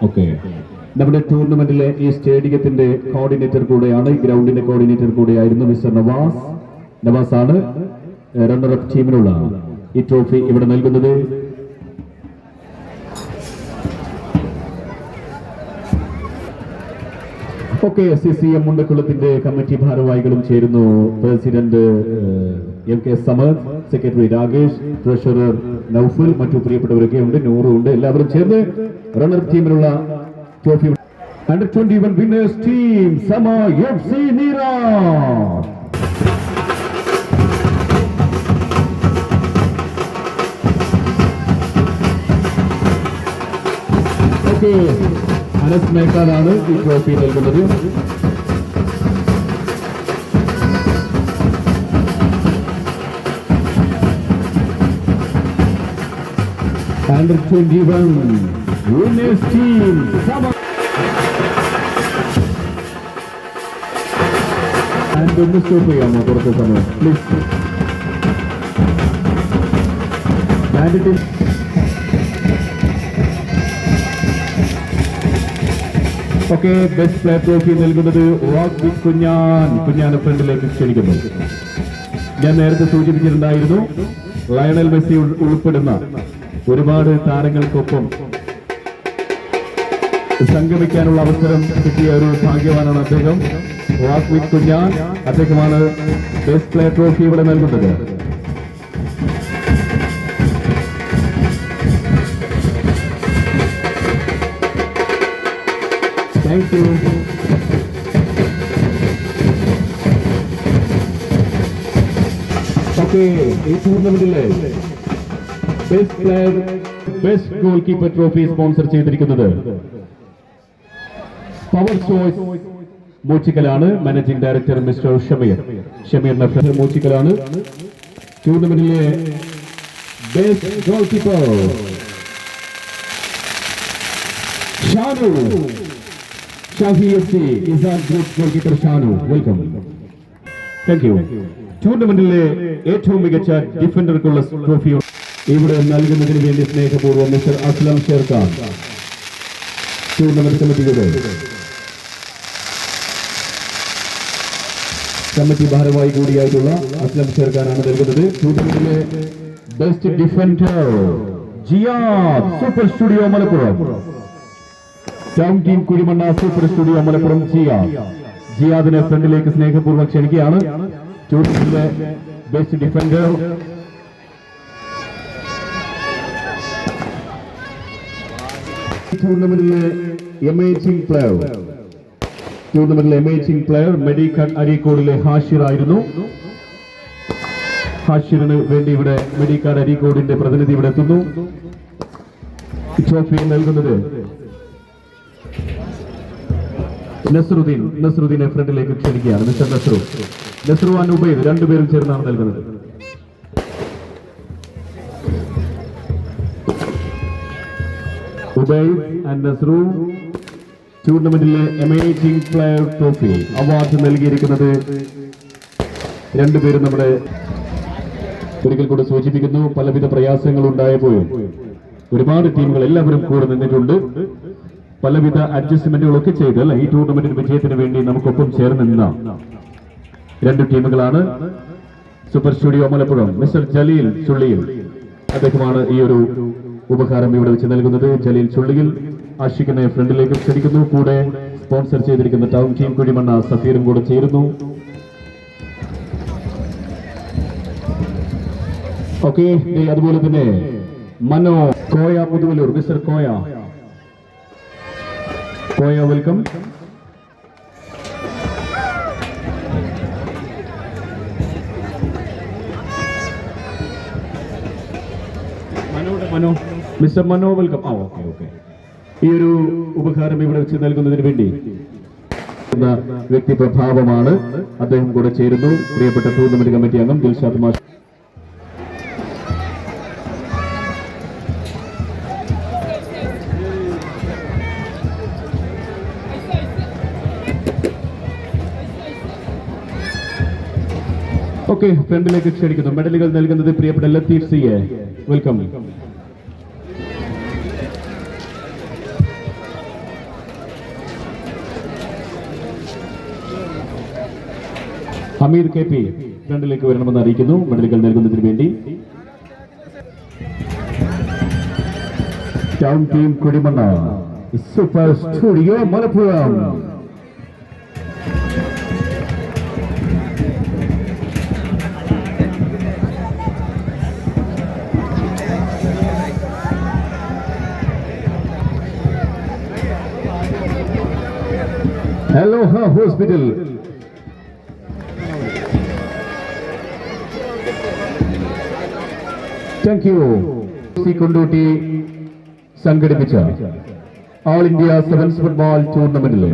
Okay, നമ്മുടെ ടൂർണമെന്റിലെ ഈ സ്റ്റേഡിയത്തിന്റെ കോർഡിനേറ്റർ കൂടെയാണ്, ഈ ഗ്രൗണ്ടിന്റെ കോർഡിനേറ്റർ കൂടെയായിരുന്നു മിസ്റ്റർ നവാസ് ആണ് റണ്ണറപ്പ് ടീമിനുള്ള ഈ ട്രോഫി ഇവിടെ നൽകുന്നത്. ഓക്കെ, CCM മുണ്ടക്കുളത്തിന്റെ കമ്മിറ്റി ഭാരവാഹികളും ചേരുന്നു. President MK Samad, secretary Rakesh, treasurer Noufal, മറ്റു പ്രിയപ്പെട്ടവരൊക്കെ ഉണ്ട്, നൂറും ഉണ്ട്. എല്ലാവരും ചേർന്ന് റണ്ണർ ടീമിനുള്ള trophy. Under 21 winners team Sama FC Nira. Okay, Anas മേക്കാനാണ് ഈ ട്രോഫി നൽകുന്നത്. Under 21 winners team Sama. And ഒന്ന് സ്റ്റോപ്പ് ചെയ്യാമോ കുറച്ച് സമയം please. Okay, best player trophy നൽകുന്നത് കുഞ്ഞാന ഫ്രണ്ടിലേക്ക് ക്ഷണിക്കുന്നു. ഞാൻ നേരത്തെ സൂചിപ്പിച്ചിട്ടുണ്ടായിരുന്നു, ലയണൽ മെസ്സി ഉൾപ്പെടുന്ന ഒരുപാട് താരങ്ങൾക്കൊപ്പം സംഗമിക്കാനുള്ള അവസരം കിട്ടിയ ഒരു ഭാഗ്യവാനാണ് അദ്ദേഹം. കുഞ്ഞാൻ, അദ്ദേഹമാണ് ബെസ്റ്റ് പ്ലെയർ ട്രോഫി ഇവിടെ നൽകുന്നത്. Thank you. ഓക്കെ, ഈ ടൂർണമെന്റിലെ best player, best goalkeeper trophy sponsor ചെയ്തിരിക്കുന്നത് പവർ ചോയ്സ് മൂച്ചിക്കലാണ്. Managing director mister Shameer Nafar മൂച്ചിക്കലാണ്. ടൂർണമെന്റിലെ best goalkeeper Shafi FC Isad group goalkeeper Shanu, welcome. Thank you. ടൂർണമെന്റിലെ ഏറ്റവും മികച്ച ഡിഫൻഡർക്കുള്ള ട്രോഫി ഇവിടെ നൽകുന്നതിന് വേണ്ടി സ്നേഹപൂർവ്വം mister Aslam Sherkhan, tournament committee ഭാരവാഹി കൂടിയായിട്ടുള്ള അസ്ലം ഷേർഖാനാണ് നൽകുന്നത്. ടൂർണമെന്റിലെ best defender Jiyad, super studio Malappuram. Town team Kuzhimanna, super studio Malappuram ജിയാദിനെ ഫ്രണ്ടിലേക്ക് സ്നേഹപൂർവ്വം ക്ഷണിക്കുകയാണ്. ടൂർണമെന്റിലെ ബെസ്റ്റ് ഡിഫൻഡർ ടൂർണമെന്റിലെ അമേസിംഗ് പ്ലെയർ മെഡിക്കൽ അരീക്കോടിലെ ഹാഷിർ ആയിരുന്നു. ഹാഷിറിന് വേണ്ടി ഇവിടെ മെഡിക്കൽ അരീക്കോടിന്റെ പ്രതിനിധി ഇവിടെ എത്തുന്നു. ട്രോഫി നൽകുന്നത് നസ്രുദ്ദീനെ ഫ്രണ്ടിലേക്ക് ക്ഷണിക്കുകയാണ്. മിസ്റ്റർ നസ്രു ആൻഡ് ഉബൈദ് രണ്ടുപേരും ചേർന്നാണ് നൽകുന്നത്. ഉബൈദ് ആൻഡ് നസ്രു ടൂർണമെന്റിലെ അമേസിംഗ് പ്ലെയർ ട്രോഫി അവാർഡ് നൽകിയിരിക്കുന്നത് രണ്ടുപേരും നമ്മുടെ ഒരിക്കൽ കൂടെ സൂചിപ്പിക്കുന്നു. പലവിധ പ്രയാസങ്ങൾ ഉണ്ടായപ്പോഴും ഒരുപാട് ടീമുകൾ എല്ലാവരും കൂടെ നിന്നിട്ടുണ്ട്. പലവിധ അഡ്ജസ്റ്റ്മെന്റുകളൊക്കെ ചെയ്ത് ഈ ടൂർണമെന്റിന്റെ വിജയത്തിന് വേണ്ടി നമുക്കൊപ്പം ചേർന്ന് നിന്ന രണ്ട് ടീമുകളാണ്. Super studio Malappuram mister Jaleel Chulliyil, അദ്ദേഹമാണ് ഈ ഒരു ഉപഹാരം ഇവിടെ വെച്ച് നൽകുന്നത്. ജലീൽ ചുള്ളിയിൽ ആഷിഖിനെ ഫ്രണ്ടിലേക്ക് ക്ഷണിക്കുന്നു. കൂടെ സ്പോൺസർ ചെയ്തിരിക്കുന്ന ടൗൺ ടീം കുഴിമണ്ണ സഫീറും കൂടെ ചേരുന്നു. ഓക്കെ, അതുപോലെ തന്നെ മനോ Koya Muthuvallur, mister Koya, welcome. Mister മനോ, വെൽക്കം. ഓക്കെ. ഈ ഒരു ഉപഹാരം ഇവിടെ വെച്ച് നൽകുന്നതിന് വേണ്ടി വ്യക്തി പ്രഭാവമാണ്, അദ്ദേഹം കൂടെ ചേരുന്നു. പ്രിയപ്പെട്ട ടൂർണമെന്റ് കമ്മിറ്റി അംഗം ദിൽഷാദ് മാഷ്. ഓക്കെ, ഫ്രണ്ടിലേക്ക് ക്ഷണിക്കുന്നു. മെഡലുകൾ നൽകുന്നത് പ്രിയപ്പെട്ട ലത്തീഫ് സിയെ, വെൽക്കം. ഹമീദ് കെ പി ഫ്രണ്ടിലേക്ക് വരണമെന്ന് അറിയിക്കുന്നു മെഡലുകൾ നൽകുന്നതിന് വേണ്ടി. Town team Kudimanna super studio Malappuram. Aloha Hospital. Thank you. C Kondotty സംഘടിപ്പിച്ച ഓൾ ഇന്ത്യ സെവൻസ് ഫുട്ബോൾ ടൂർണമെന്റിലെ